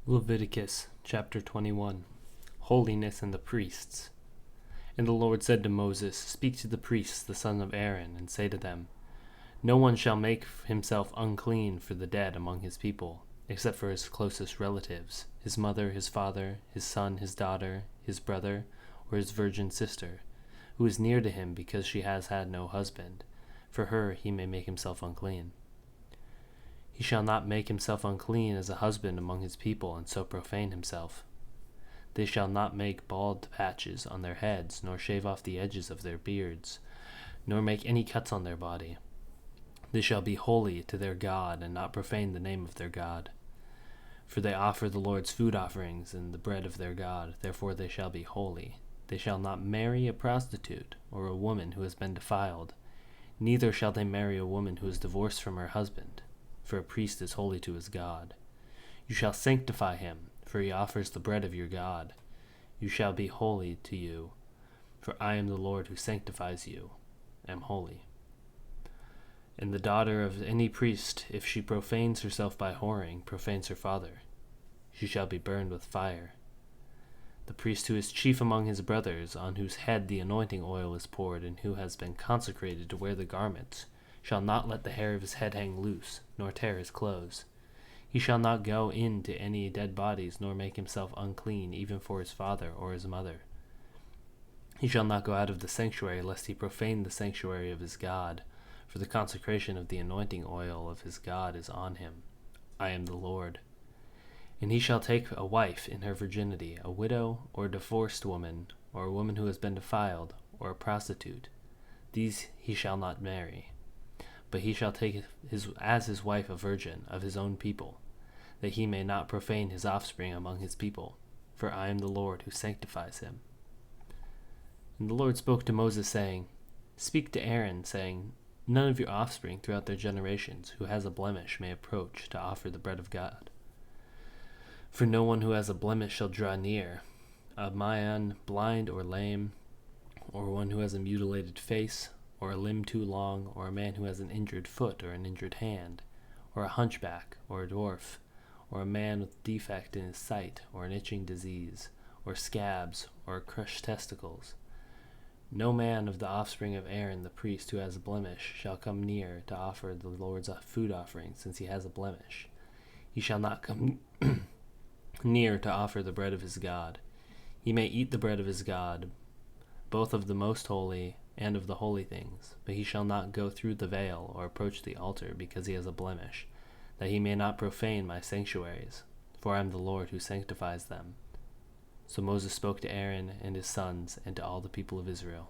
Leviticus chapter 21. Holiness and the priests. And the Lord said to Moses, Speak to the priests, the sons of Aaron, and say to them, No one shall make himself unclean for the dead among his people, except for his closest relatives, his mother, his father, his son, his daughter, his brother, or his virgin sister, who is near to him because she has had no husband. For her he may make himself unclean. He shall not make himself unclean as a husband among his people, and so profane himself. They shall not make bald patches on their heads, nor shave off the edges of their beards, nor make any cuts on their body. They shall be holy to their God, and not profane the name of their God. For they offer the Lord's food offerings and the bread of their God, therefore they shall be holy. They shall not marry a prostitute, or a woman who has been defiled. Neither shall they marry a woman who is divorced from her husband, for a priest is holy to his God. You shall sanctify him, for he offers the bread of your God. You shall be holy to you, for I am the Lord who sanctifies you, am holy. And the daughter of any priest, if she profanes herself by whoring, profanes her father. She shall be burned with fire. The priest who is chief among his brothers, on whose head the anointing oil is poured, and who has been consecrated to wear the garments, shall not let the hair of his head hang loose, nor tear his clothes. He shall not go in to any dead bodies, nor make himself unclean, even for his father or his mother. He shall not go out of the sanctuary, lest he profane the sanctuary of his God, for the consecration of the anointing oil of his God is on him. I am the Lord. And he shall take a wife in her virginity, a widow, or a divorced woman, or a woman who has been defiled, or a prostitute. These he shall not marry. But he shall take as his wife a virgin of his own people, that he may not profane his offspring among his people, for I am the Lord who sanctifies him. And the Lord spoke to Moses, saying, Speak to Aaron, saying, None of your offspring throughout their generations who has a blemish may approach to offer the bread of God. For no one who has a blemish shall draw near, a man blind or lame, or one who has a mutilated face, or a limb too long, or a man who has an injured foot or an injured hand, or a hunchback, or a dwarf, or a man with defect in his sight, or an itching disease, or scabs, or crushed testicles. No man of the offspring of Aaron the priest who has a blemish shall come near to offer the Lord's food offering, since he has a blemish. He shall not come near to offer the bread of his God. He may eat the bread of his God, both of the most holy and of the holy things, but he shall not go through the veil or approach the altar, because he has a blemish, that he may not profane my sanctuaries, for I am the Lord who sanctifies them. So Moses spoke to Aaron and his sons and to all the people of Israel.